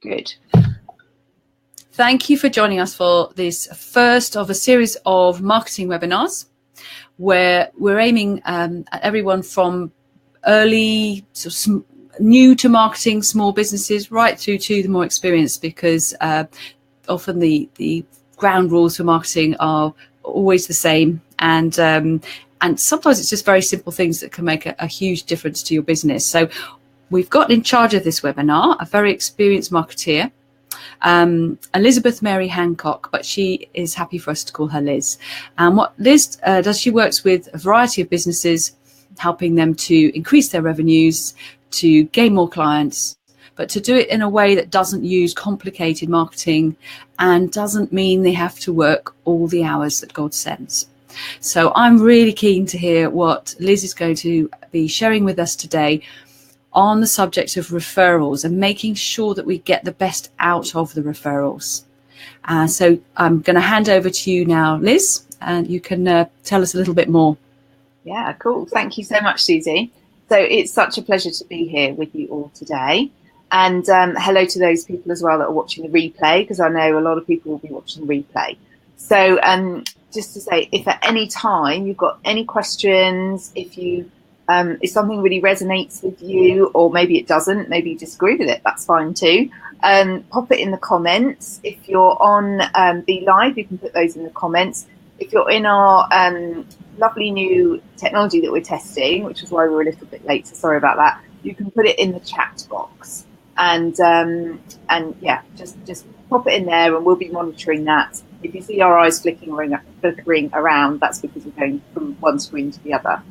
Good. Thank you for joining us for this first of a series of marketing webinars, where we're aiming at everyone from early, new to marketing, small businesses, right through to the more experienced, because often the ground rules for marketing are always the same, and sometimes it's just very simple things that can make a huge difference to your business. So we've got in charge of this webinar a very experienced marketeer, Elizabeth Mary Hancock, but she is happy for us to call her Liz. And what Liz does, she works with a variety of businesses, helping them to increase their revenues, to gain more clients, but to do it in a way that doesn't use complicated marketing and doesn't mean they have to work all the hours that God sends. So I'm really keen to hear what Liz is going to be sharing with us today on the subject of referrals and making sure that we get the best out of the referrals. So I'm going to hand over to you now, Liz, and you can tell us a little bit more. Yeah, cool. Thank you so much, Susie. So it's such a pleasure to be here with you all today. And hello to those people as well that are watching the replay, because I know a lot of people will be watching the replay. So just to say, if at any time you've got any questions, if something really resonates with you, or maybe it doesn't, maybe you disagree with it, that's fine too. Pop it in the comments. If you're on Be Live, you can put those in the comments. If you're in our lovely new technology that we're testing, which is why we were a little bit late, so sorry about that, you can put it in the chat box. And yeah, just pop it in there and we'll be monitoring that. If you see our eyes flickering around, that's because we're going from one screen to the other.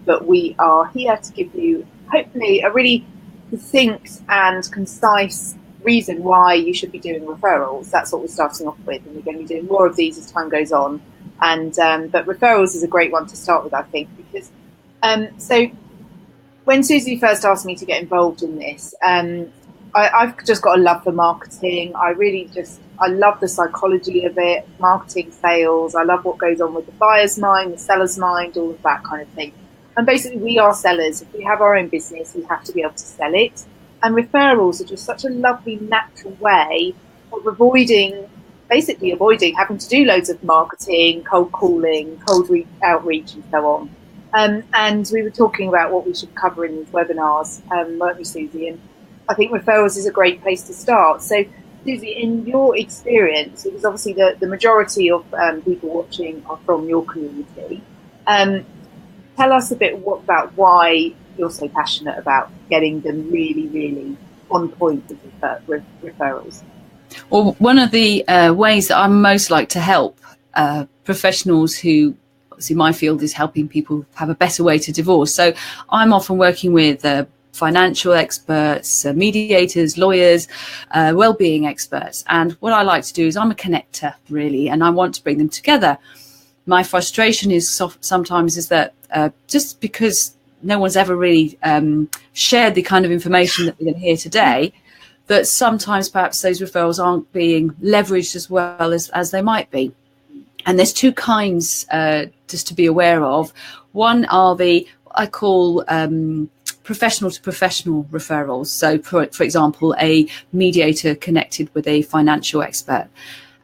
But we are here to give you, hopefully, a really succinct and concise reason why you should be doing referrals. That's what we're starting off with, and we're going to be doing more of these as time goes on. And but referrals is a great one to start with, I think, because so when Susie first asked me to get involved in this, I've just got a love for marketing. I love the psychology of it, marketing, sales. I love what goes on with the buyer's mind, the seller's mind, all of that kind of thing. And basically, we are sellers. If we have our own business, we have to be able to sell it. And referrals are just such a lovely, natural way of avoiding having to do loads of marketing, cold calling, outreach, and so on. And we were talking about what we should cover in these webinars, weren't we, Susie? And I think referrals is a great place to start. So, Susie, in your experience, because obviously the majority of people watching are from your community, tell us a bit about why you're so passionate about getting them really, really on point with referrals. Well, one of the ways that I most like to help professionals who, obviously my field is helping people have a better way to divorce. So I'm often working with financial experts, mediators, lawyers, well-being experts. And what I like to do is I'm a connector, really, and I want to bring them together. My frustration is sometimes is that just because no one's ever really shared the kind of information that we're going to hear today, that sometimes perhaps those referrals aren't being leveraged as well as they might be. And there's two kinds just to be aware of. One are what I call professional to professional referrals. So, for example, a mediator connected with a financial expert.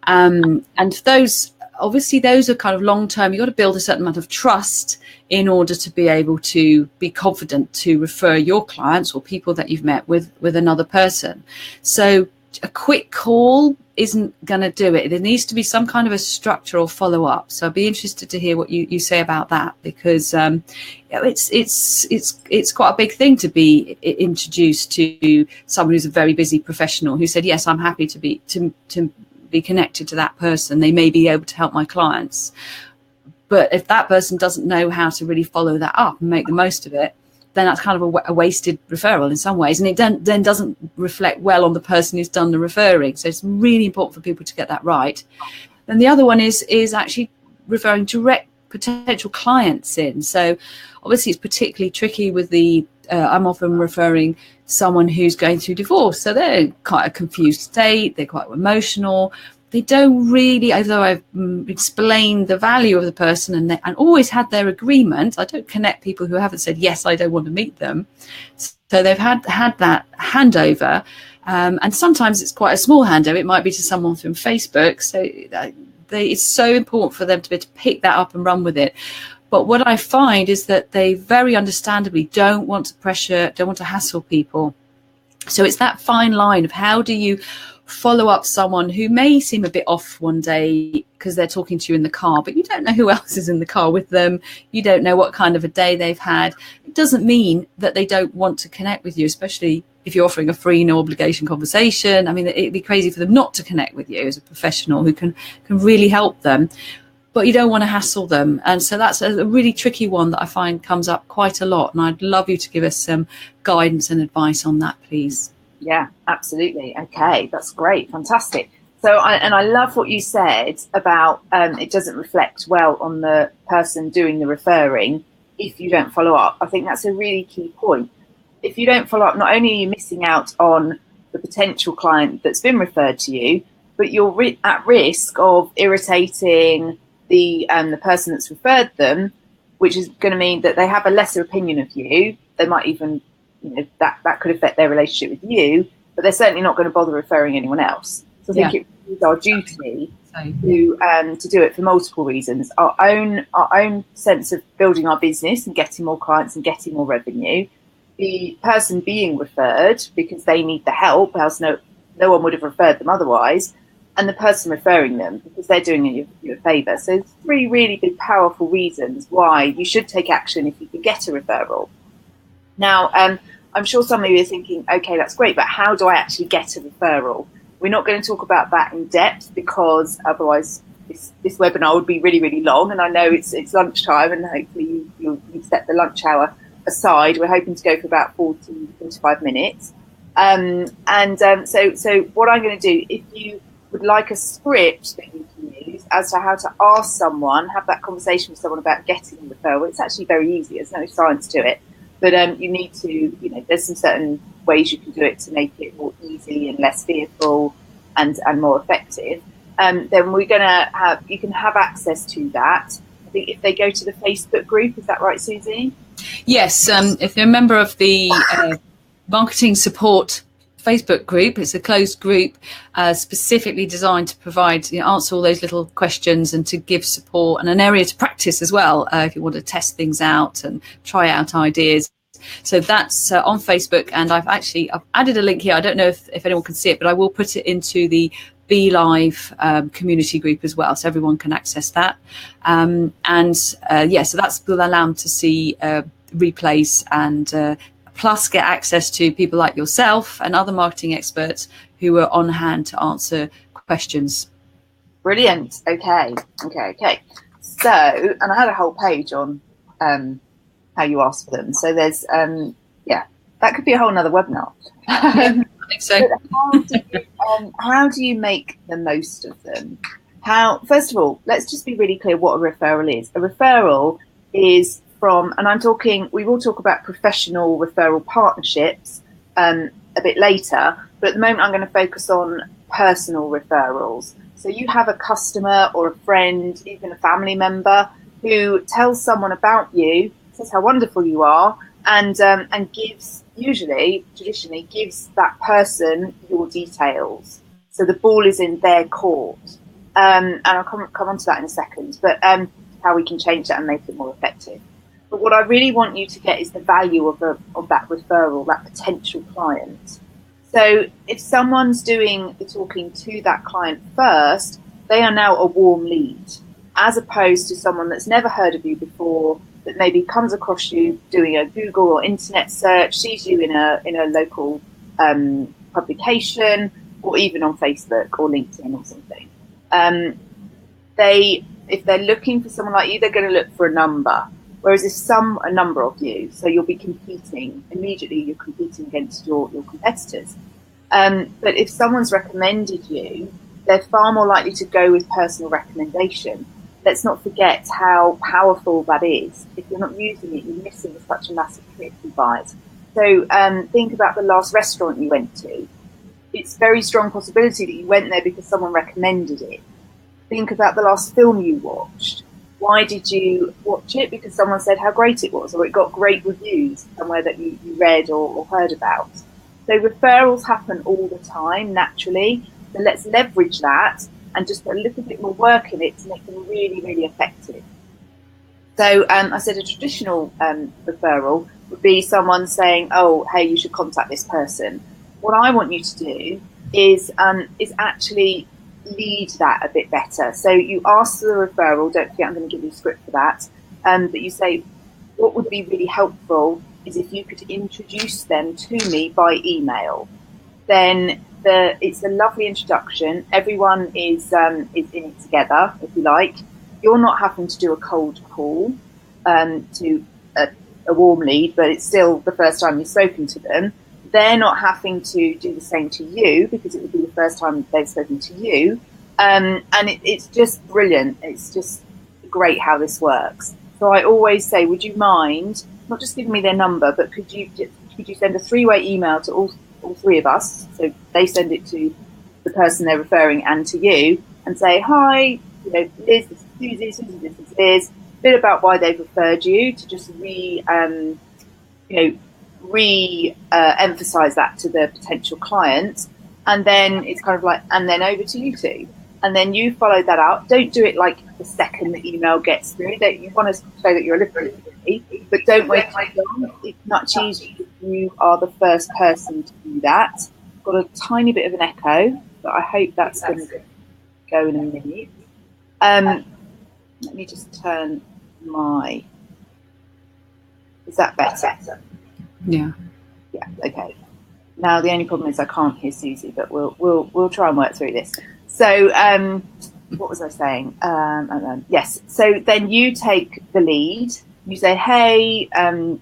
And those are kind of long term. You've got to build a certain amount of trust in order to be able to be confident to refer your clients or people that you've met with another person. So a quick call isn't going to do it. There needs to be some kind of a structure or follow up. So I'd be interested to hear what you say about that, because it's quite a big thing to be introduced to someone who's a very busy professional who said, yes, I'm happy to be connected to that person. They may be able to help my clients. But if that person doesn't know how to really follow that up and make the most of it, then that's kind of a wasted referral in some ways. And it then doesn't reflect well on the person who's done the referring. So it's really important for people to get that right. And the other one is actually referring direct potential clients in. So obviously it's particularly tricky with I'm often referring someone who's going through divorce. So they're in quite a confused state. They're quite emotional. They don't really, although I've explained the value of the person and always had their agreement, I don't connect people who haven't said, yes, I don't want to meet them. So they've had that handover, And sometimes it's quite a small handout. It might be to someone from Facebook. So it's so important for them to be able to pick that up and run with it. But what I find is that they very understandably don't want to pressure, don't want to hassle people. So it's that fine line of how do you follow up someone who may seem a bit off one day because they're talking to you in the car, but you don't know who else is in the car with them. You don't know what kind of a day they've had. It doesn't mean that they don't want to connect with you, especially if you're offering a free, no obligation conversation. I mean, it'd be crazy for them not to connect with you as a professional who can really help them. But you don't want to hassle them. And so that's a really tricky one that I find comes up quite a lot. And I'd love you to give us some guidance and advice on that, please. Yeah, absolutely. Okay, that's great. Fantastic. So, I love what you said about it doesn't reflect well on the person doing the referring if you don't follow up. I think that's a really key point. If you don't follow up, not only are you missing out on the potential client that's been referred to you, but you're at risk of irritating the person that's referred them, which is going to mean that they have a lesser opinion of you. They might even, that could affect their relationship with you, but they're certainly not going to bother referring anyone else. So I think it is our duty to do it for multiple reasons. Our own sense of building our business and getting more clients and getting more revenue. The person being referred because they need the help, else no one would have referred them otherwise. And the person referring them because they're doing you a favour. So there's 3 really big, powerful reasons why you should take action if you can get a referral. Now, I'm sure some of you are thinking, okay, that's great, but how do I actually get a referral? We're not going to talk about that in depth because otherwise this webinar would be really, really long. And I know it's lunchtime and hopefully you'll set the lunch hour aside. We're hoping to go for about 45 minutes. So what I'm going to do, if you would like a script that you can use as to how to ask someone, have that conversation with someone about getting a referral. It's actually very easy. There's no science to it. But you need to, there's some certain ways you can do it to make it more easy and less fearful and more effective. Then we're going to you can have access to that. I think if they go to the Facebook group, is that right, Susie? Yes. If you're a member of the marketing support Facebook group, it's a closed group specifically designed to provide, answer all those little questions and to give support and an area to practice as well if you want to test things out and try out ideas. So that's on Facebook, and I've added a link here. I don't know if anyone can see it, but I will put it into the Be Live community group as well, so everyone can access that. So that's will allow them to see replays and plus get access to people like yourself and other marketing experts who are on hand to answer questions. Brilliant. Okay. So, and I had a whole page on how you ask for them. So there's, that could be a whole nother webinar. I think so. How do you make the most of them? First of all, let's just be really clear what a referral is. A referral is we will talk about professional referral partnerships a bit later, but at the moment I'm going to focus on personal referrals. So you have a customer or a friend, even a family member, who tells someone about you, says how wonderful you are, and traditionally gives that person your details. So the ball is in their court. And I'll come on to that in a second, but how we can change that and make it more effective. But what I really want you to get is the value of that referral, that potential client. So if someone's doing the talking to that client first, they are now a warm lead, as opposed to someone that's never heard of you before, that maybe comes across you doing a Google or internet search, sees you in a local publication, or even on Facebook or LinkedIn or something. If they're looking for someone like you, they're going to look for a number. Whereas if a number of you, so you'll be competing, immediately you're competing against your competitors. But if someone's recommended you, they're far more likely to go with personal recommendation. Let's not forget how powerful that is. If you're not using it, you're missing such a massive trick you buy it. So think about the last restaurant you went to. It's a very strong possibility that you went there because someone recommended it. Think about the last film you watched. Why did you watch it? Because someone said how great it was, or it got great reviews somewhere that you read or heard about. So referrals happen all the time, naturally. So let's leverage that and just put a little bit more work in it to make them really, really effective. So I said a traditional referral would be someone saying, oh, hey, you should contact this person. What I want you to do is actually lead that a bit better. So you ask the referral, don't forget I'm going to give you a script for that, but you say, what would be really helpful is if you could introduce them to me by email. Then it's a lovely introduction. Everyone is in it together, if you like. You're not having to do a cold call to a warm lead, but it's still the first time you've spoken to them. They're not having to do the same to you because it would be the first time they've spoken to you. And it's just brilliant. It's just great how this works. So I always say, would you mind not just giving me their number, but could you send a 3-way email to all 3 of us? So they send it to the person they're referring and to you, and say, hi, Liz, this is Susie, this is Liz. A bit about why they've referred you, to just emphasize that to the potential client. And then it's kind of like, and then over to you two. And then you follow that out. Don't do it like the second the email gets through. That you want to show that you're a little bit, but don't wait too long. It's much easier if you are the first person to do that. Got a tiny bit of an echo, but I hope that's going to go in a minute. Let me just turn my. Is that better? Yeah. Yeah. Okay. Now the only problem is I can't hear Susie, but we'll try and work through this. So what was I saying? Yes. So then you take the lead. You say, hey,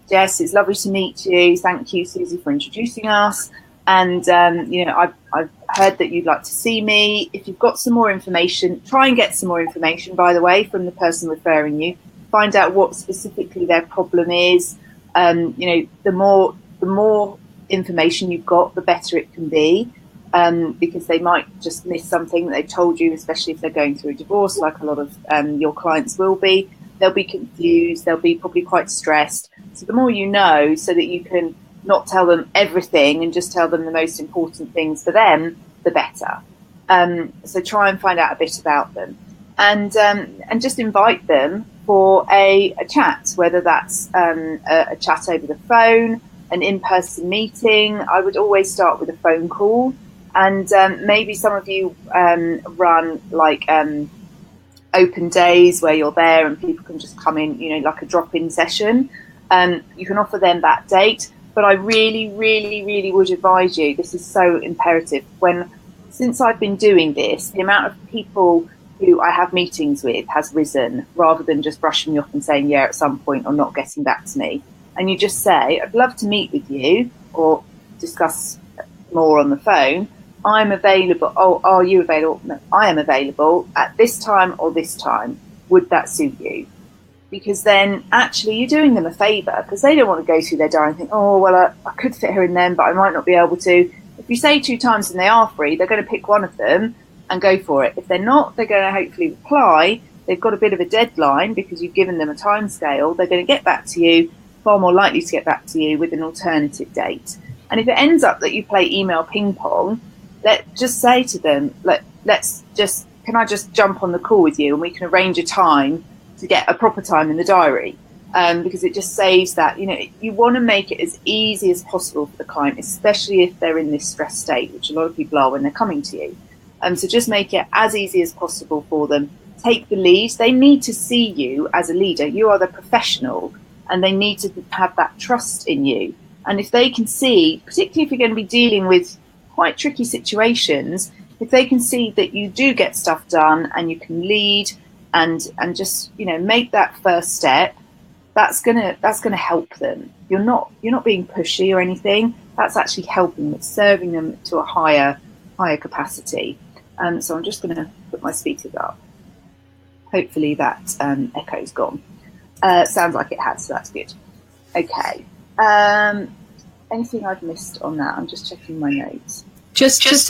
Jess, it's lovely to meet you. Thank you, Susie, for introducing us. And, I've heard that you'd like to see me. If you've got some more information, try and get some more information, by the way, from the person referring you. Find out what specifically their problem is. The more information you've got, the better it can be. Because they might just miss something that they've told you, especially if they're going through a divorce, like a lot of your clients will be. They'll be confused. They'll be probably quite stressed. So the more you know, so that you can not tell them everything and just tell them the most important things for them, the better. So try and find out a bit about them, and just invite them for a chat, whether that's a chat over the phone, an in-person meeting. I would always start with a phone call. And maybe some of you run like open days where you're there and people can just come in, like a drop-in session. You can offer them that date. But I really, really, really would advise you, this is so imperative, since I've been doing this, the amount of people who I have meetings with has risen, rather than just brushing me off and saying, yeah, at some point, or not getting back to me. And you just say, I'd love to meet with you or discuss more on the phone. I'm available. Oh, are you available? No, I am available at this time or this time. Would that suit you? Because then actually you're doing them a favour, because they don't want to go through their diary and think, oh, well, I could fit her in then, but I might not be able to. If you say 2 times and they are free, they're going to pick one of them and go for it. If they're not, they're going to hopefully reply. They've got a bit of a deadline because you've given them a time scale. They're going to get back to you, far more likely to get back to you with an alternative date. And if it ends up that you play email ping pong, just say to them, can I just jump on the call with you and we can arrange a time to get a proper time in the diary, because it just saves that. You want to make it as easy as possible for the client, especially if they're in this stress state, which a lot of people are when they're coming to you. So just make it as easy as possible for them. Take the lead. They need to see you as a leader. You are the professional, and they need to have that trust in you. And if they can see, particularly if you're going to be dealing with quite tricky situations, if they can see that you do get stuff done and you can lead and just make that first step, that's gonna help them. You're not being pushy or anything. That's actually helping. It's serving them to a higher capacity. So I'm just gonna put my speakers up. Hopefully that echo's gone. Sounds like it has, so that's good. Okay. Anything I've missed on that? I'm just checking my notes. Just I've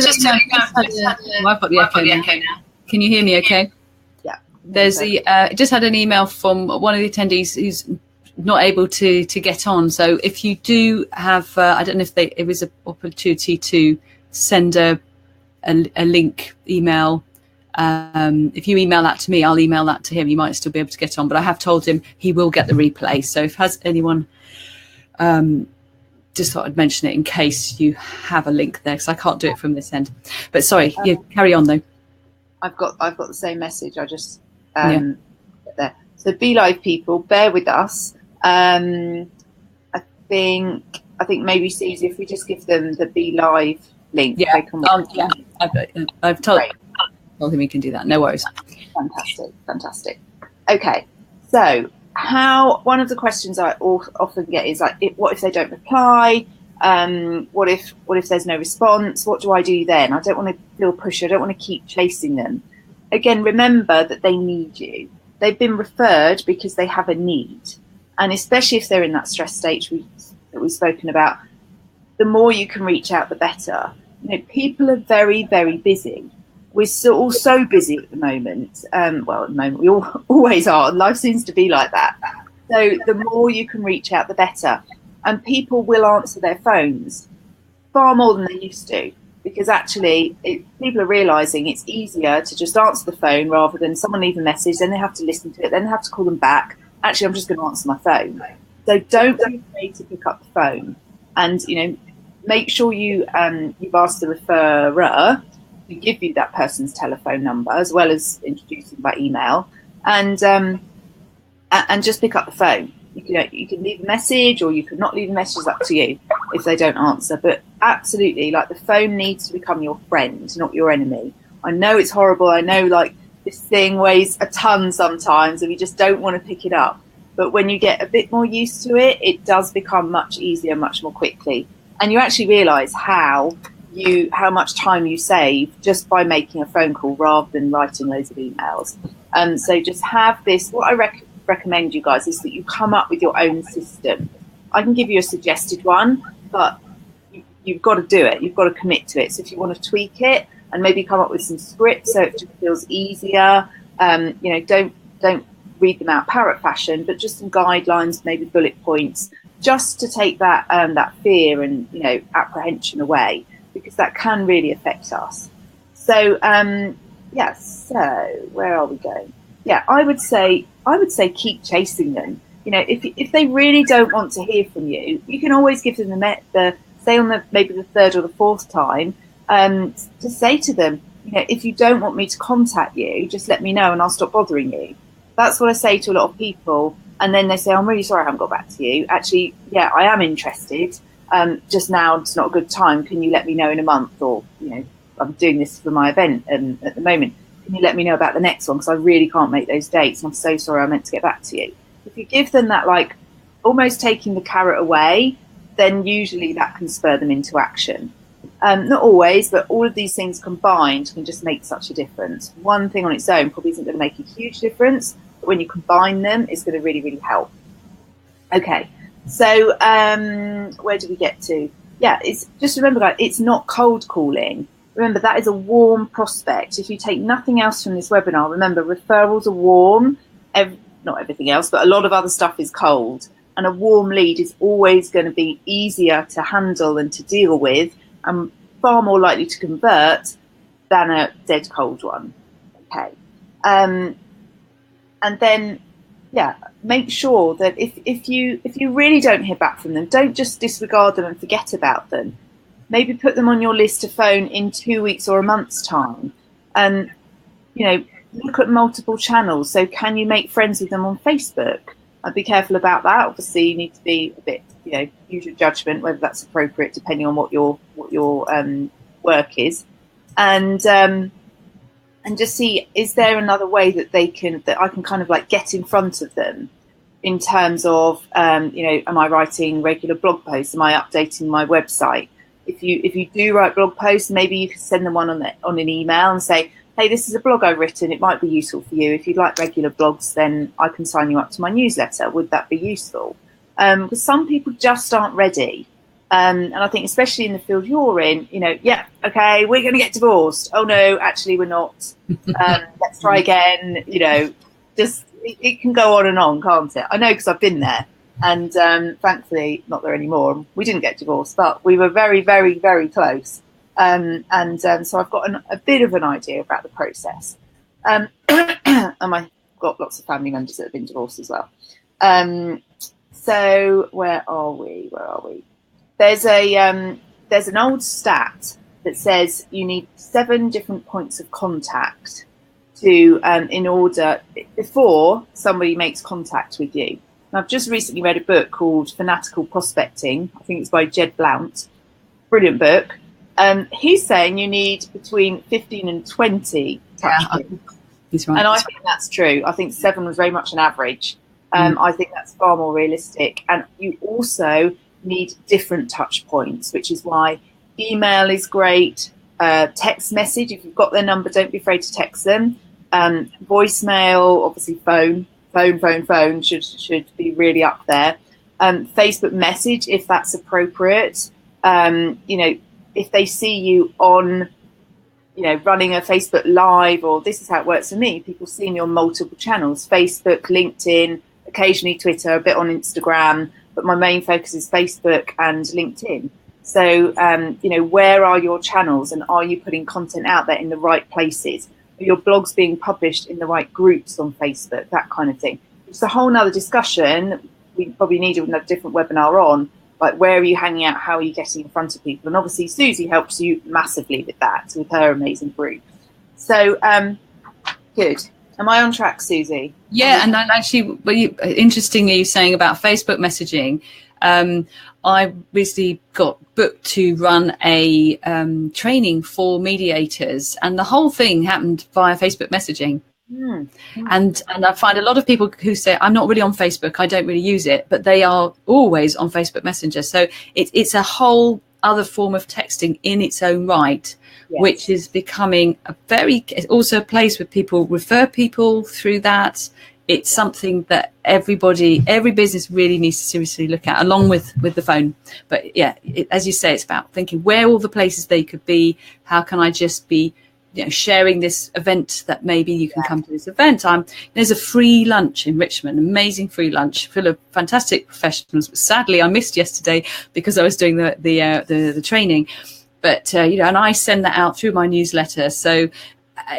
got the echo now. Can you hear me okay? Yeah. There's just had an email from one of the attendees who's not able to get on. So if you do have, I don't know if it was an opportunity to send a link email. If you email that to me, I'll email that to him. You might still be able to get on, but I have told him he will get the replay. So if has anyone, just thought I'd mention it in case you have a link there, because I can't do it from this end. But sorry, carry on though. I've got the same message. I just there. So Be Live people, bear with us. I think maybe it's easy if we just give them the Be Live link. Yeah, I've told him he can do that. No worries. Fantastic. Okay, so one of the questions I often get is like, what if they don't reply? What if there's no response? What do I do then? I don't want to feel pushed. I don't want to keep chasing them. Again, remember that they need you. They've been referred because they have a need. And especially if they're in that stress stage that we've spoken about, the more you can reach out, the better. People are very, very busy. We're all so busy at the moment. At the moment, we always are. Life seems to be like that. So the more you can reach out, the better. And people will answer their phones far more than they used to, because actually people are realising it's easier to just answer the phone rather than someone leave a message, then they have to listen to it, then they have to call them back. Actually, I'm just going to answer my phone. So don't be afraid to pick up the phone, and make sure you've asked the referrer to give you that person's telephone number as well as introducing by email, and just pick up the phone. You can leave a message or you can not leave a message. It's up to you if they don't answer. But absolutely, the phone needs to become your friend, not your enemy. I know it's horrible. I know this thing weighs a ton sometimes and we just don't want to pick it up. But when you get a bit more used to it, it does become much easier, much more quickly. And you actually realise how much time you save just by making a phone call rather than writing loads of emails. So just have this. What I recommend you guys is that you come up with your own system. I can give you a suggested one, but you've got to do it. You've got to commit to it. So if you want to tweak it and maybe come up with some scripts so it just feels easier, don't read them out parrot fashion, but just some guidelines, maybe bullet points, just to take that fear and apprehension away, because that can really affect us. So so where are we going? Yeah, I would say keep chasing them. If they really don't want to hear from you, you can always give them say on maybe the third or the fourth time, to say to them, if you don't want me to contact you, just let me know and I'll stop bothering you. That's what I say to a lot of people. And then they say, I'm really sorry I haven't got back to you. Actually, yeah, I am interested. Just now it's not a good time. Can you let me know in a month? Or, I'm doing this for my event at the moment. Can you let me know about the next one? Because I really can't make those dates. I'm so sorry, I meant to get back to you. If you give them that, almost taking the carrot away, then usually that can spur them into action. Not always, but all of these things combined can just make such a difference. One thing on its own probably isn't going to make a huge difference, but when you combine them, it's going to really, really help. Okay, so where do we get to? Yeah, it's just remember, guys, it's not cold calling. Remember, that is a warm prospect. If you take nothing else from this webinar, remember, referrals are warm. Not everything else, but a lot of other stuff is cold. And a warm lead is always going to be easier to handle and to deal with, and far more likely to convert than a dead cold one. Okay. And then, make sure that if you really don't hear back from them, don't just disregard them and forget about them. Maybe put them on your list to phone in 2 weeks or a month's time. And, look at multiple channels. So can you make friends with them on Facebook? I'd be careful about that. Obviously, you need to be a bit, use your judgment whether that's appropriate depending on what your work is. And just see, is there another way that I can kind of get in front of them in terms of, am I writing regular blog posts? Am I updating my website? If you do write blog posts, maybe you could send them one on an email and say, hey, this is a blog I've written. It might be useful for you. If you'd like regular blogs, then I can sign you up to my newsletter. Would that be useful? Because some people just aren't ready. And I think especially in the field you're in, okay, we're going to get divorced. Oh, no, actually, we're not. Let's try again. Just it can go on and on, can't it? I know, because I've been there. And thankfully, not there anymore. We didn't get divorced, but we were very, very, very close. So I've got a bit of an idea about the process. And I've got lots of family members that have been divorced as well. So where are we? There's an old stat that says you need 7 different points of contact to in order before somebody makes contact with you. And I've just recently read a book called Fanatical Prospecting. I think it's by Jed Blount. Brilliant book. He's saying you need between 15 and 20 touch points. He's right. And I think that's true. I think 7 was very much an average. I think that's far more realistic. And you also need different touch points, which is why email is great. Text message, if you've got their number, don't be afraid to text them. Voicemail, obviously phone should be really up there. Facebook message, if that's appropriate. If they see you on, running a Facebook Live, or this is how it works for me. People see me on multiple channels: Facebook, LinkedIn, occasionally Twitter, a bit on Instagram, but my main focus is Facebook and LinkedIn. So, where are your channels, and are you putting content out there in the right places? Are your blogs being published in the right groups on Facebook? That kind of thing. It's a whole nother discussion. We probably need a different webinar on, like, where are you hanging out? How are you getting in front of people? And obviously Susie helps you massively with that, with her amazing group. So, good. Am I on track, Susie? Yeah, and actually, interestingly, you're saying about Facebook messaging. I recently got booked to run a training for mediators, and the whole thing happened via Facebook messaging. And I find a lot of people who say, I'm not really on Facebook, I don't really use it, but they are always on Facebook Messenger. So it's a whole other form of texting in its own right. Yes. Which is becoming it's also a place where people refer people through that. It's something that every business really needs to seriously look at, along with the phone. But yeah, as you say, it's about thinking where all the places they could be. How can I just be, sharing this event that maybe you can come to this event. There's a free lunch in Richmond, amazing free lunch full of fantastic professionals. But sadly, I missed yesterday because I was doing the training. But, and I send that out through my newsletter. So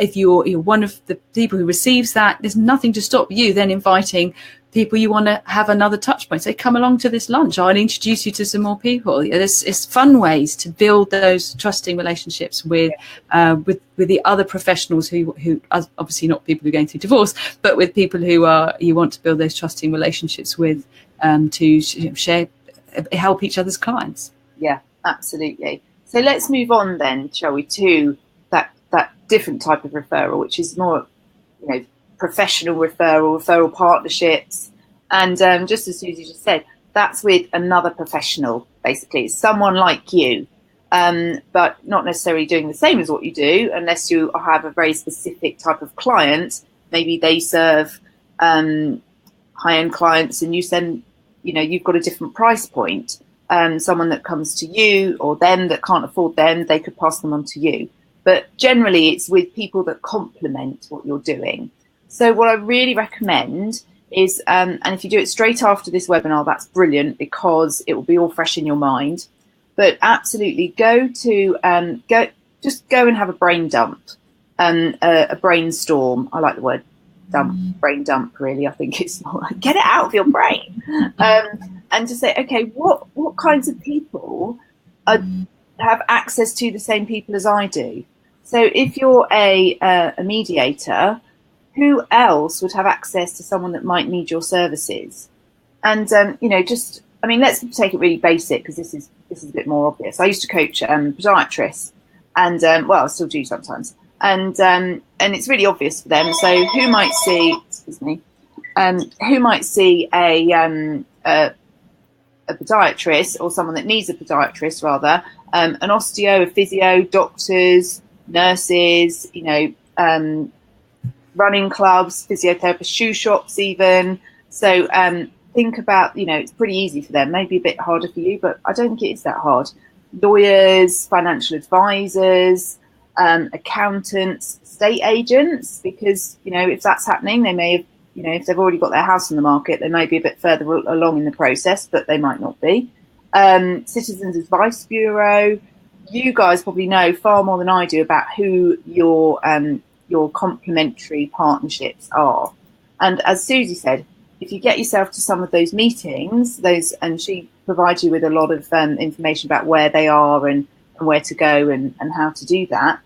if you're one of the people who receives that, there's nothing to stop you then inviting people you want to have another touch point. Say, come along to this lunch. I'll introduce you to some more people. It's fun ways to build those trusting relationships with the other professionals who are obviously not people who are going through divorce, but with people who you want to build those trusting relationships with, to share, help each other's clients. Yeah, absolutely. So let's move on then, shall we, to that different type of referral, which is more, professional referral partnerships. And just as Susie just said, that's with another professional, basically. It's someone like you, but not necessarily doing the same as what you do, unless you have a very specific type of client. Maybe they serve high-end clients and you send, you've got a different price point. Someone that comes to you or them that can't afford them, they could pass them on to you. But generally, it's with people that complement what you're doing. So what I really recommend is, and if you do it straight after this webinar, that's brilliant because it will be all fresh in your mind. But absolutely go and have a brain dump, a brainstorm. I like the word dump, brain dump, really. I think it's more like get it out of your brain. And to say, okay, what kinds of people have access to the same people as I do? So if you're a mediator, who else would have access to someone that might need your services? And let's take it really basic because this is a bit more obvious. I used to coach podiatrists, and I still do sometimes. And it's really obvious for them. So who might see a podiatrist, or someone that needs a podiatrist rather, an osteo, a physio, doctors, nurses, running clubs, physiotherapists, shoe shops even. So think about, it's pretty easy for them, maybe a bit harder for you, but I don't think it is that hard. Lawyers, financial advisors, accountants, estate agents, because, if that's happening, they may have You know, if they've already got their house on the market, they may be a bit further along in the process, but they might not be. Citizens Advice Bureau. You guys probably know far more than I do about who your complementary partnerships are. And as Susie said, if you get yourself to some of those meetings, and she provides you with a lot of information about where they are and where to go and how to do that.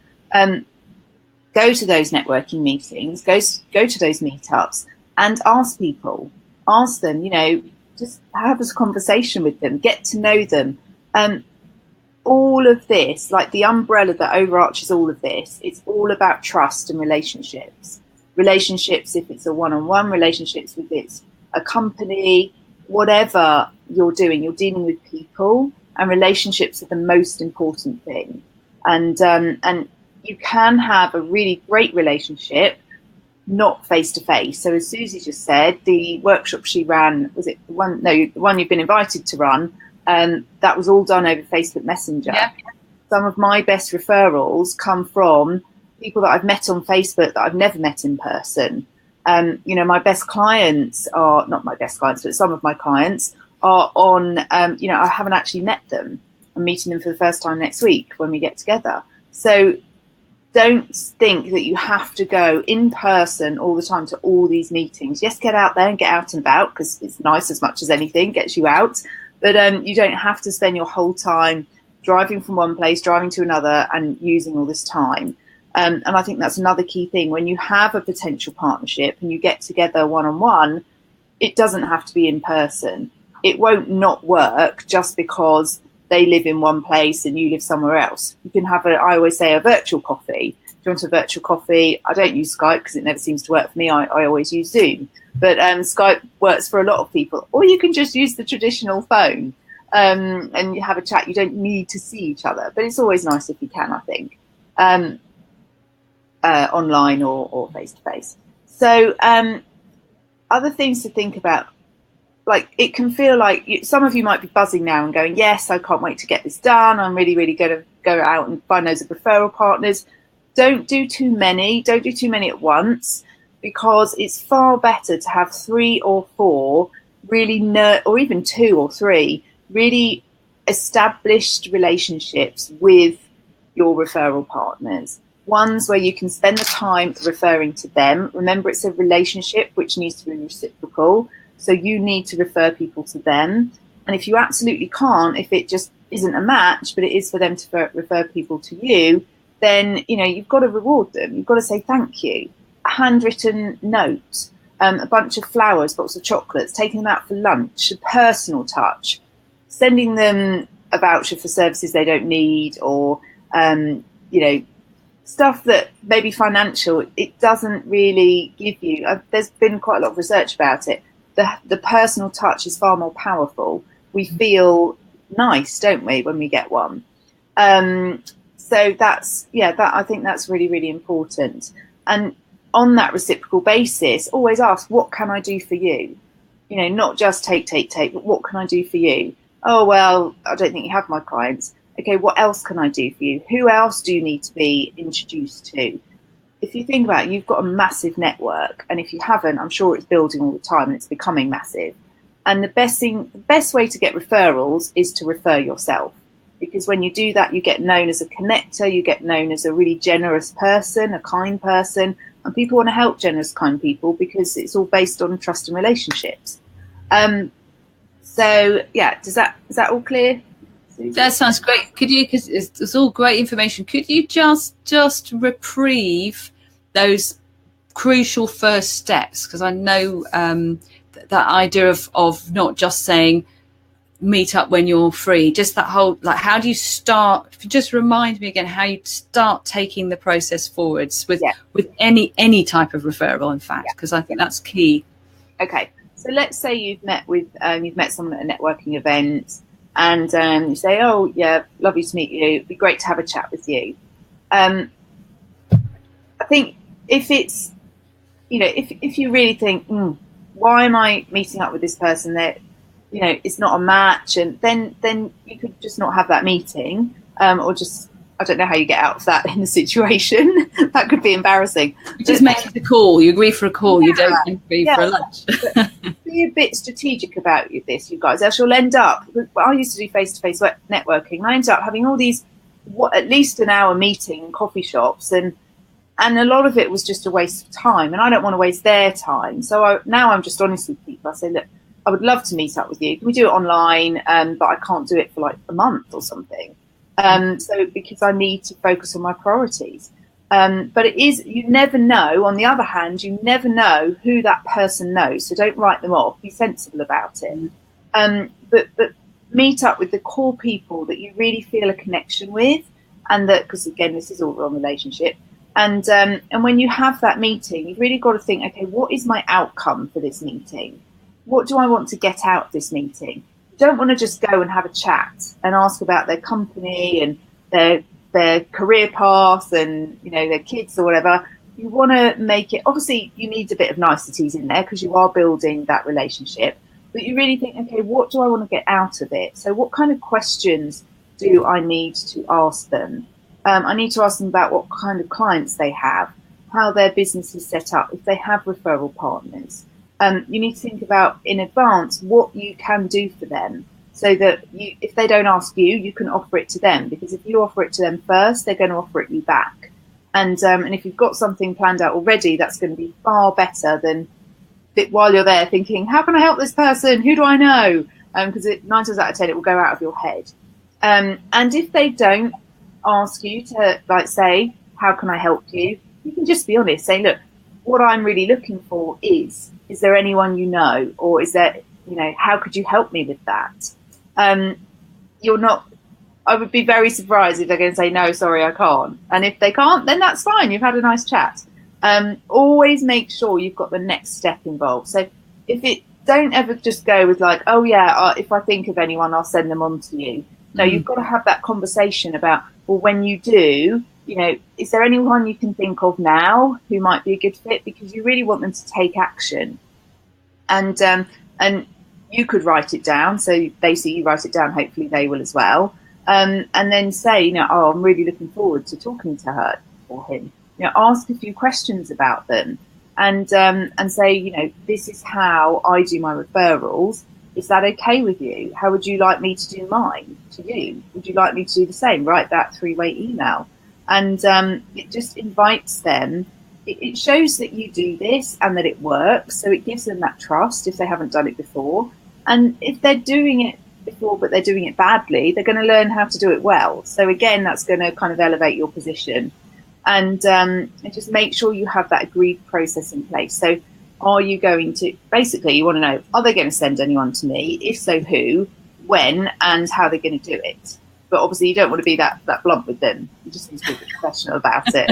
Go to those networking meetings, go to those meetups, and ask people. Ask them, you know, just have a conversation with them, get to know them. All of this, like the umbrella that overarches all of this, it's all about trust and relationships. Relationships, if it's a one-on-one, relationships if it's a company, whatever you're doing, you're dealing with people, and relationships are the most important thing. And you can have a really great relationship not face to face. So as Susie just said, the workshop she ran, was it the one? No, the one you've been invited to run. That was all done over Facebook Messenger. Yeah. Some of my best referrals come from people that I've met on Facebook that I've never met in person. You know, my best clients are not my best clients, but some of my clients are on. You know, I haven't actually met them. I'm meeting them for the first time next week when we get together. So don't think that you have to go in person all the time to all these meetings. Yes, get out there and get out and about, because it's nice as much as anything, gets you out. But you don't have to spend your whole time driving from one place, driving to another, and using all this time. And I think that's another key thing. When you have a potential partnership and you get together one-on-one, it doesn't have to be in person. It won't not work just because they live in one place and you live somewhere else. You can have I always say, a virtual coffee. If you want a virtual coffee, I don't use Skype because it never seems to work for me. I always use Zoom. But Skype works for a lot of people. Or you can just use the traditional phone and you have a chat. You don't need to see each other. But it's always nice if you can, I think, online or face-to-face. So other things to think about. Like, it can feel like some of you might be buzzing now and going, yes, I can't wait to get this done. I'm really, really going to go out and find those referral partners. Don't do too many. Don't do too many at once, because it's far better to have 3 or 4 really, or even 2 or 3 really established relationships with your referral partners. Ones where you can spend the time referring to them. Remember, it's a relationship which needs to be reciprocal. So you need to refer people to them. And if you absolutely can't, if it just isn't a match, but it is for them to refer people to you, then, you know, you've got to reward them. You've got to say thank you. A handwritten note, a bunch of flowers, box of chocolates, taking them out for lunch, a personal touch, sending them a voucher for services they don't need, or, you know, stuff that maybe financial, it doesn't really give you. There's been quite a lot of research about it. The personal touch is far more powerful. We feel nice, don't we, when we get one? So that's, that I think that's really, really important. And on that reciprocal basis, always ask, what can I do for you? You know, not just take, but what can I do for you? Oh, well, I don't think you have my clients. Okay, what else can I do for you? Who else do you need to be introduced to? If you think about it, you've got a massive network, and if you haven't, I'm sure it's building all the time and it's becoming massive. And the best way to get referrals is to refer yourself, because when you do that, you get known as a connector, you get known as a really generous person, a kind person, and people want to help generous, kind people because it's all based on trust and relationships. So yeah, is that all clear? That sounds great. Could you, because it's all great information, could you just reprieve those crucial first steps? Because I know that idea of not just saying meet up when you're free, just that whole, like, how do you start? Just remind me again how you start taking the process forwards with any type of referral, in fact, because I think that's key. Okay, so let's say you've met someone at a networking event, and you say, oh yeah, lovely to meet you, it'd be great to have a chat with you. I think if it's, you know, if you really think, why am I meeting up with this person that, you know, it's not a match, and then you could just not have that meeting, or just, I don't know how you get out of that in a situation. That could be embarrassing. You just make it a call. You agree for a call. You don't agree for a lunch. Be a bit strategic about this, you guys, else you'll end up. I used to do face-to-face networking, and I ended up having all these, at least an hour meeting in coffee shops, and a lot of it was just a waste of time, and I don't want to waste their time. So now I'm just honest with people. I say, look, I would love to meet up with you. Can we do it online? But I can't do it for like a month or something. So because I need to focus on my priorities. But it is, you never know. On the other hand, you never know who that person knows. So don't write them off. Be sensible about it. But meet up with the core people that you really feel a connection with, and that, because again, this is all on relationship. And when you have that meeting, you've really got to think, okay, what is my outcome for this meeting? What do I want to get out of this meeting? You don't want to just go and have a chat and ask about their company and their career path and, you know, their kids or whatever. You want to make it, obviously you need a bit of niceties in there because you are building that relationship, but you really think, okay, what do I want to get out of it? So what kind of questions do I need to ask them? I need to ask them about what kind of clients they have, how their business is set up, if they have referral partners. You need to think about in advance what you can do for them, so that if they don't ask you, you can offer it to them. Because if you offer it to them first, they're going to offer it you back. And if you've got something planned out already, that's going to be far better than while you're there thinking, how can I help this person? Who do I know? Because 9 times out of 10, it will go out of your head. And if they don't ask you to, like, say, how can I help you? You can just be honest. Say, look, what I'm really looking for is there anyone you know? Or is there, you know, how could you help me with that? I would be very surprised if they're going to say, no, sorry, I can't. And if they can't, then that's fine. You've had a nice chat. Always make sure you've got the next step involved. So don't ever just go with like, oh yeah, if I think of anyone, I'll send them on to you. No, you've got to have that conversation about, well, when you do, you know, is there anyone you can think of now who might be a good fit? Because you really want them to take action. And you could write it down. So they see you write it down, hopefully they will as well. And then say, you know, oh, I'm really looking forward to talking to her or him. You know, ask a few questions about them and say, you know, this is how I do my referrals. Is that okay with you? How would you like me to do mine to you? Would you like me to do the same? Write that 3-way email. And it just invites them. It shows that you do this and that it works. So it gives them that trust if they haven't done it before. And if they're doing it before, but they're doing it badly, they're going to learn how to do it well. So again, that's going to kind of elevate your position. And just make sure you have that agreed process in place. So are you going to, basically you want to know, are they going to send anyone to me? If so, who, when, and how they're going to do it. But obviously you don't want to be that blunt with them. You just need to be professional about it.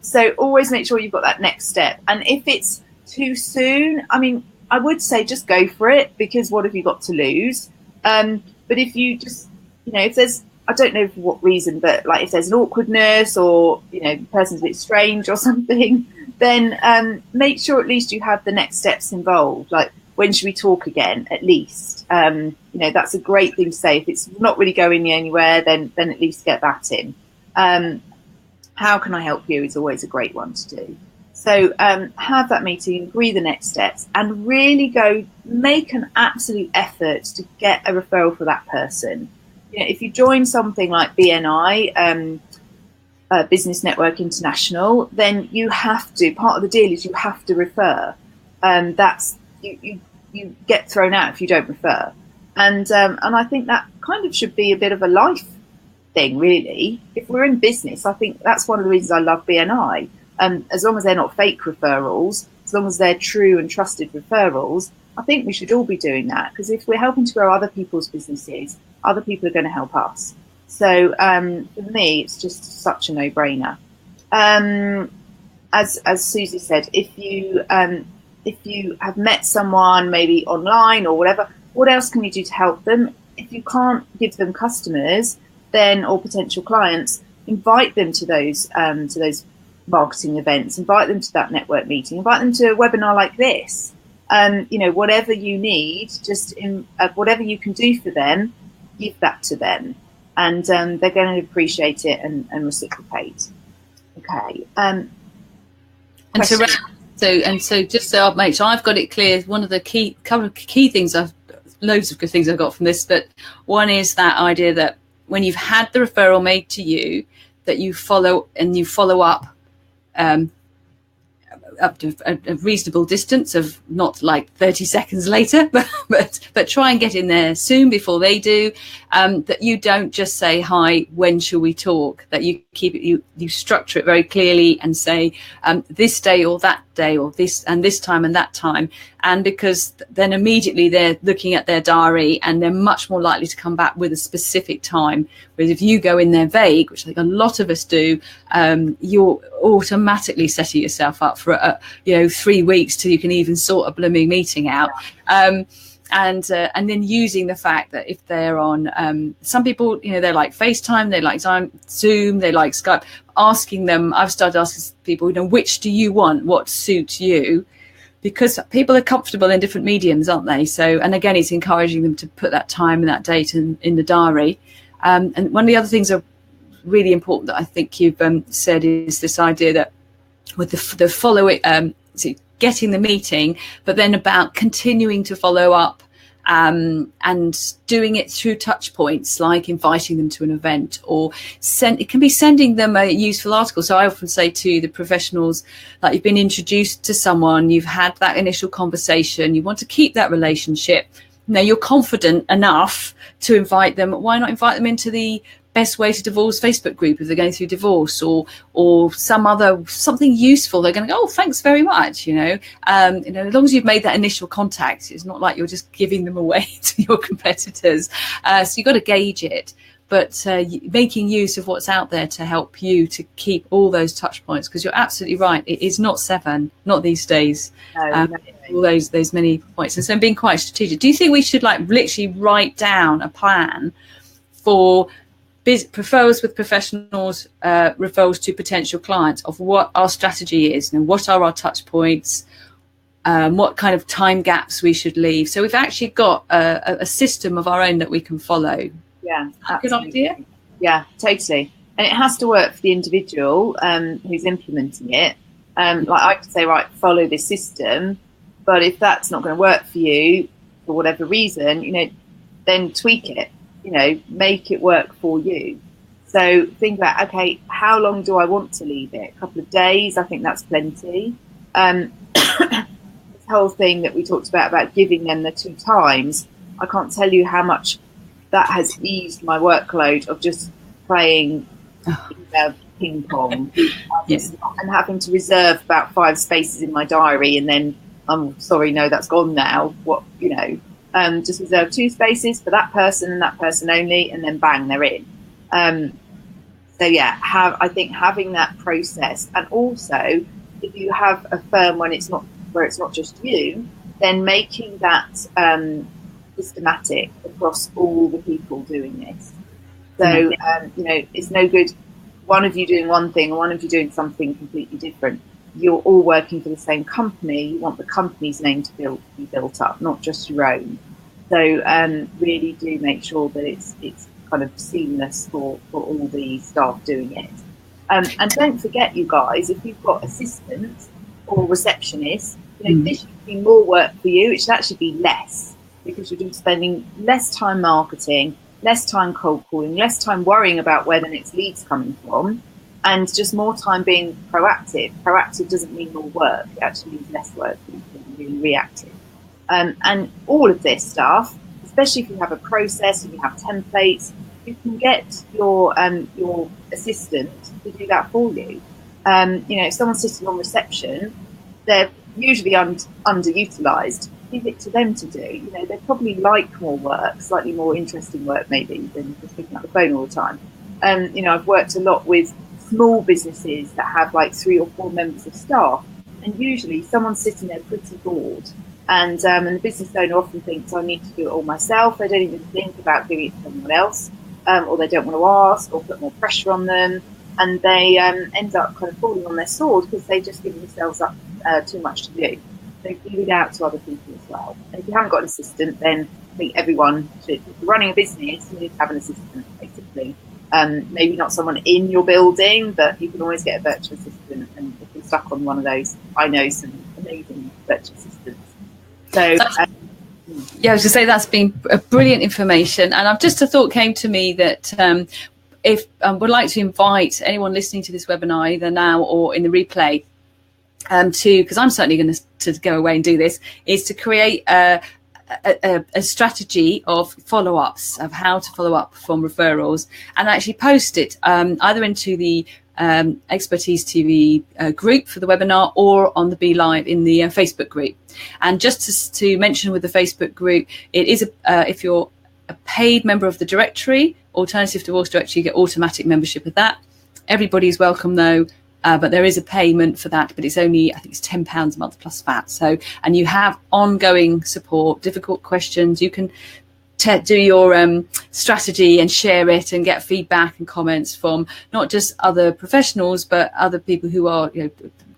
So always make sure you've got that next step. And if it's too soon, I mean, I would say just go for it, because what have you got to lose? But if you just, you know, if there's, I don't know for what reason, but like if there's an awkwardness or, you know, the person's a bit strange or something, then make sure at least you have the next steps involved. Like, when should we talk again, at least? You know, that's a great thing to say. If it's not really going anywhere, then at least get that in. How can I help you is always a great one to do. So have that meeting, agree the next steps, and really go make an absolute effort to get a referral for that person. You know, if you join something like BNI, Business Network International, then you have to, part of the deal is you have to refer. That's you get thrown out if you don't refer. And I think that kind of should be a bit of a life thing, really. If we're in business, I think that's one of the reasons I love BNI. As long as they're not fake referrals, as long as they're true and trusted referrals, I think we should all be doing that, because if we're helping to grow other people's businesses, other people are going to help us. So for me, it's just such a no-brainer. As Susie said, if you have met someone maybe online or whatever, what else can you do to help them? If you can't give them customers, then, or potential clients, invite them to those marketing events, invite them to that network meeting, invite them to a webinar like this. You know, whatever you need, just whatever you can do for them, give that to them. and they're going to appreciate it and reciprocate. Okay. And so just so I'll make sure I've got it clear, one of the couple of key things, loads of good things I got from this, but one is that idea that when you've had the referral made to you, that you follow up up to a reasonable distance of not like 30 seconds later, but try and get in there soon before they do. That you don't just say, hi, when shall we talk? That you keep it, you structure it very clearly and say this day or that day, or this time and that time. And because then immediately they're looking at their diary and they're much more likely to come back with a specific time. Whereas if you go in there vague, which I think a lot of us do, you're automatically setting yourself up for 3 weeks till you can even sort a blooming meeting out. And then using the fact that if they're on, some people, they like FaceTime, they like Zoom, they like Skype, asking them, I've started asking people, which do you want? What suits you? Because people are comfortable in different mediums, aren't they? So, and again, it's encouraging them to put that time and that date in the diary. And one of the other things that are really important that I think you've said is this idea that with the following, getting the meeting, but then about continuing to follow up and doing it through touch points, like inviting them to an event, or it can be sending them a useful article. So I often say to the professionals, like, you've been introduced to someone, you've had that initial conversation, you want to keep that relationship. You're confident enough to invite them. Why not invite them into the Best Way to Divorce Facebook group if they're going through divorce, or something useful? They're going to go, oh, thanks very much. As long as you've made that initial contact, it's not like you're just giving them away to your competitors. So you've got to gauge it, but making use of what's out there to help you to keep all those touch points, because you're absolutely right. It is not 7, not these days. All those many points, and so being quite strategic. Do you think we should literally write down a plan for referrals with professionals, referrals to potential clients, of what our strategy is and what are our touch points, what kind of time gaps we should leave? So we've actually got a system of our own that we can follow. Yeah, good idea. Yeah, totally. And it has to work for the individual who's implementing it. I could say, right, follow this system, but if that's not going to work for you for whatever reason, then tweak it. Make it work for you. So think about, okay, how long do I want to leave it? A couple of days, I think that's plenty. This whole thing that we talked about giving them the 2 times, I can't tell you how much that has eased my workload of just playing ping pong. Yes. And having to reserve about 5 spaces in my diary, and then I'm sorry, no, that's gone now. Just reserve 2 spaces for that person and that person only, and then bang, they're in. I think having that process, and also if you have a firm where it's not just you, then making that systematic across all the people doing this. So it's no good one of you doing one thing or one of you doing something completely different. You're all working for the same company. You want the company's name to be built up, not just your own. So really do make sure that it's kind of seamless for all the staff doing it. And don't forget, you guys, if you've got assistants or receptionists, this should be more work for you. It should actually be less, because you're spending less time marketing, less time cold calling, less time worrying about where the next lead's coming from, and just more time being proactive. Proactive doesn't mean more work. It actually means less work than being reactive. And all of this stuff, especially if you have a process and you have templates, you can get your assistant to do that for you. If someone's sitting on reception, they're usually underutilized. Leave it to them to do. They probably like more work, slightly more interesting work maybe, than just picking up the phone all the time. I've worked a lot with small businesses that have 3 or 4 members of staff, and usually someone's sitting there pretty bored. And the business owner often thinks, I need to do it all myself. They don't even think about giving it to someone else, or they don't want to ask or put more pressure on them. And they end up kind of falling on their sword because they just give themselves up too much to do. So give it out to other people as well. And if you haven't got an assistant, then I think everyone should. If you're running a business, you need to have an assistant, basically. something. Maybe not someone in your building, but you can always get a virtual assistant. And if you're stuck on one of those, I know some amazing virtual assistants. So, yeah, I was going to say that's been a brilliant information. And I've just a thought came to me that if would like to invite anyone listening to this webinar either now or in the replay because I'm certainly going to go away and do this, is to create a strategy of follow-ups, of how to follow up from referrals, and actually post it either into the Expertise TV group for the webinar or on the Be Live in the Facebook group. And just to mention with the Facebook group, it is if you're a paid member of the directory, Alternative Divorce Directory, you get automatic membership of that. Everybody's welcome though. But there is a payment for that, but it's only, I think it's £10 a month plus VAT. So, and you have ongoing support, difficult questions. You can do your strategy and share it and get feedback and comments from not just other professionals, but other people who are,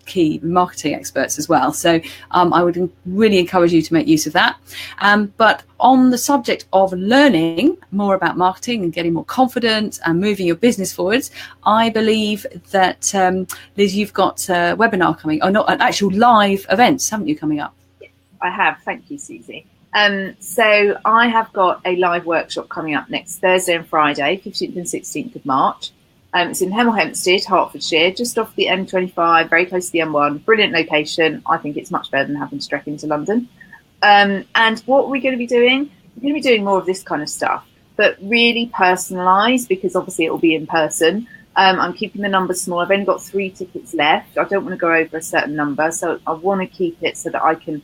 key marketing experts as well. So I would really encourage you to make use of that. But on the subject of learning more about marketing and getting more confident and moving your business forwards, I believe that Liz, you've got a webinar coming, or not, an actual live events, haven't you, coming up? Yes, I have. Thank you, Susie. So I have got a live workshop coming up next Thursday and Friday, 15th and 16th of March. It's in Hemel Hempstead, Hertfordshire, just off the M25, very close to the M1. Brilliant location. I think it's much better than having to trek into London. And what we're going to be doing, we're going to be doing more of this kind of stuff, but really personalised, because obviously it will be in person. I'm keeping the numbers small. I've only got 3 tickets left. I don't want to go over a certain number, so I want to keep it so that I can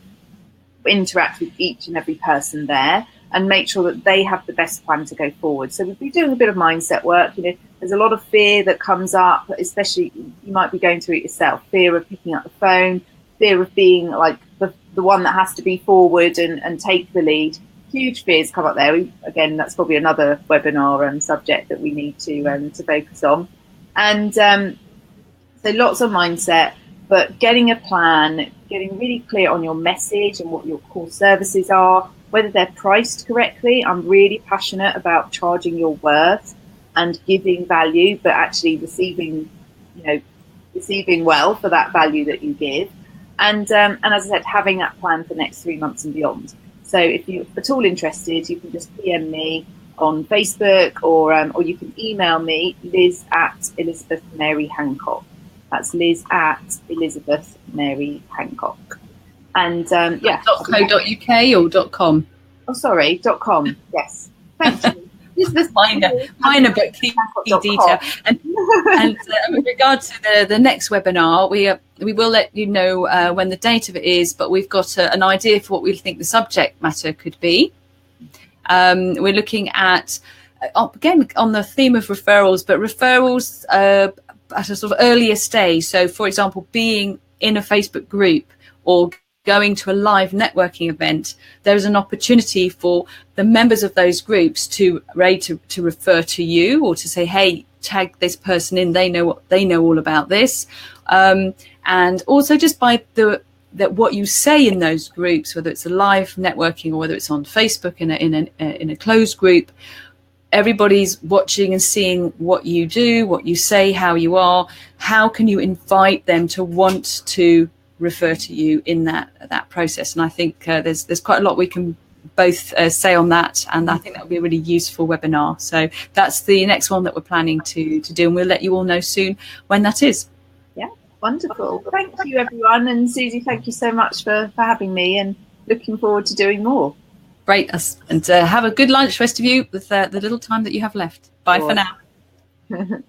interact with each and every person there and make sure that they have the best plan to go forward. So we'll be doing a bit of mindset work. There's a lot of fear that comes up, especially you might be going through it yourself, fear of picking up the phone, fear of being like the one that has to be forward and take the lead. Huge fears come up there. Again, that's probably another webinar subject that we need to focus on. And so lots of mindset, but getting a plan, getting really clear on your message and what your core services are, whether they're priced correctly. I'm really passionate about charging your worth and giving value, but actually receiving well for that value that you give. And as I said, having that plan for the next 3 months and beyond. So if you're at all interested, you can just PM me on Facebook or you can email me, Liz at Elizabeth Mary Hancock. That's Liz at Elizabeth Mary Hancock. And .co.uk or .com? Oh, sorry, .com. Yes. Thank you. minor but key detail. And with regard to the next webinar, we will let you know when the date of it is, but we've got an idea for what we think the subject matter could be. We're looking at, again, on the theme of referrals, but referrals at a sort of earlier stage. So, for example, being in a Facebook group or going to a live networking event, there is an opportunity for the members of those groups to refer to you or to say, hey, tag this person in, they know all about this. And also just by that what you say in those groups, whether it's a live networking or whether it's on Facebook in a closed group, everybody's watching and seeing what you do, what you say, how you are. How can you invite them to want to refer to you in that process? And I think there's quite a lot we can both say on that, and I think that would be a really useful webinar. So that's the next one that we're planning to do, and we'll let you all know soon when that is. Yeah, wonderful. Thank you, everyone. And Susie, thank you so much for having me, and looking forward to doing more. Great. And have a good lunch, rest of you, with the little time that you have left. Bye for now.